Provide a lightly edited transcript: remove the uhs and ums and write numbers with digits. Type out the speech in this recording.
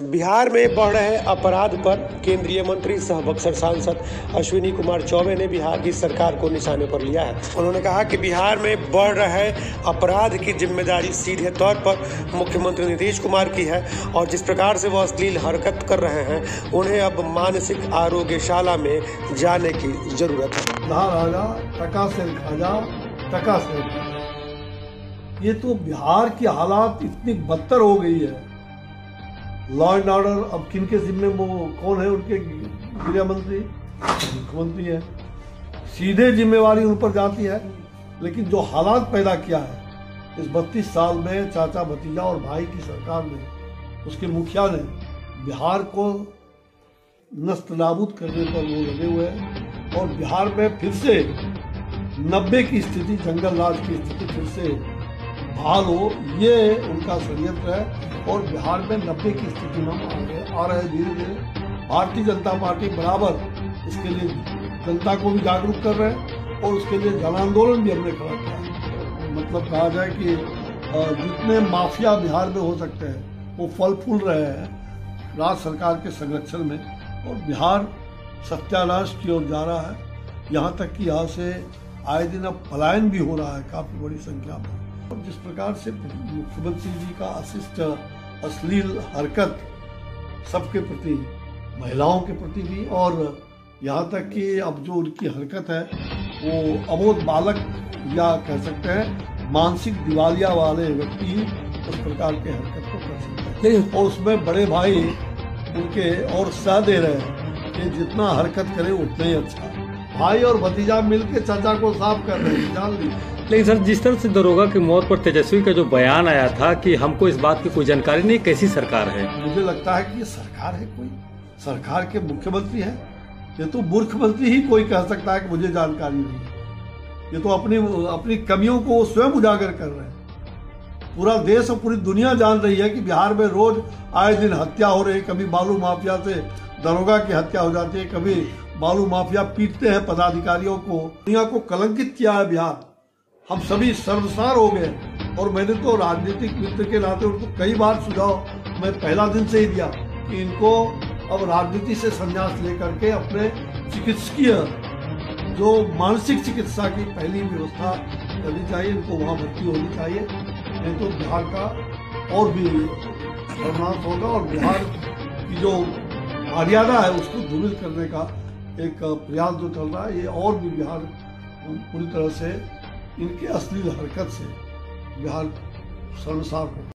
बिहार में बढ़ रहे अपराध पर केंद्रीय मंत्री सह बक्सर सांसद अश्विनी कुमार चौबे ने बिहार की सरकार को निशाने पर लिया है। उन्होंने कहा कि बिहार में बढ़ रहे अपराध की जिम्मेदारी सीधे तौर पर मुख्यमंत्री नीतीश कुमार की है और जिस प्रकार से वो अश्लील हरकत कर रहे हैं उन्हें अब मानसिक आरोग्यशाला में जाने की जरूरत है। राजा टका से खाजा टका से, ये तो बिहार की हालात इतनी बदतर हो गई है। लॉ एंड ऑर्डर अब किनके जिम्मे, वो कौन है, उनके गृह मंत्री मुख्यमंत्री है, सीधे जिम्मेवारी उन पर जाती है। लेकिन जो हालात पैदा किया है इस 32 साल में चाचा भतीजा और भाई की सरकार ने, उसके मुखिया ने बिहार को नष्ट नाबूद करने पर वो लगे हुए हैं और बिहार में फिर से 90 की स्थिति, जंगल राज की स्थिति फिर से बहाल हो, ये उनका षड्यंत्र है। और बिहार में 90 की स्थिति में आ रहे धीरे धीरे। भारतीय जनता पार्टी बराबर इसके लिए जनता को भी जागरूक कर रहे हैं और उसके लिए जन आंदोलन भी हमने खड़ा किया है। मतलब कहा जाए कि जितने माफिया बिहार में हो सकते हैं वो फल फूल रहे हैं राज्य सरकार के संरक्षण में और बिहार सत्यानाश की ओर जा रहा है। यहाँ तक कि यहाँ से आए दिन अब पलायन भी हो रहा है काफी बड़ी संख्या में। और जिस प्रकार से मुख्यमंत्री जी का अशिष्ट अश्लील हरकत सबके प्रति, महिलाओं के प्रति भी, और यहाँ तक कि अब जो उनकी हरकत है वो अबोध बालक या कह सकते हैं मानसिक दिवालिया वाले व्यक्ति ही उस प्रकार के हरकत को कर सकते हैं। और उसमें बड़े भाई उनके और सह दे रहे हैं कि जितना हरकत करे उतना ही अच्छा। भाई और भतीजा मिलके चाचा को साफ कर रहे हैं, जान लीजिए। लेकिन सर, जिस तरह से दरोगा की मौत पर तेजस्वी का जो बयान आया था कि हमको इस बात की कोई जानकारी नहीं, कैसी सरकार है? मुझे लगता है कि ये सरकार है, कोई सरकार के मुख्यमंत्री है। ये तो मूर्ख मंत्री ही कोई कह सकता है कि मुझे जानकारी नहीं है। ये तो अपनी कमियों को स्वयं उजागर कर रहे हैं। पूरा देश और पूरी दुनिया जान रही है कि बिहार में रोज आए दिन हत्या हो रही है। कभी बालू माफिया से दरोगा की हत्या हो जाती है, कभी बालू माफिया पीटते हैं पदाधिकारियों को। दुनिया को कलंकित किया है बिहार। हम सभी शर्मसार हो गए और मैंने तो राजनीतिक मित्र के नाते उनको कई बार सुझाव मैं पहला दिन से ही दिया कि इनको अब राजनीति से संन्यास लेकर के अपने चिकित्सकीय जो मानसिक चिकित्सा की पहली व्यवस्था करनी चाहिए, इनको वहाँ भर्ती होनी चाहिए। नहीं तो बिहार का और भी सर्वनाश होगा और बिहार की जो मर्यादा है उसको धूमिल करने का एक प्रयास जो चल रहा है, ये और भी बिहार पूरी तरह से इनके अश्लील हरकत से बिहार शर्मसार हो।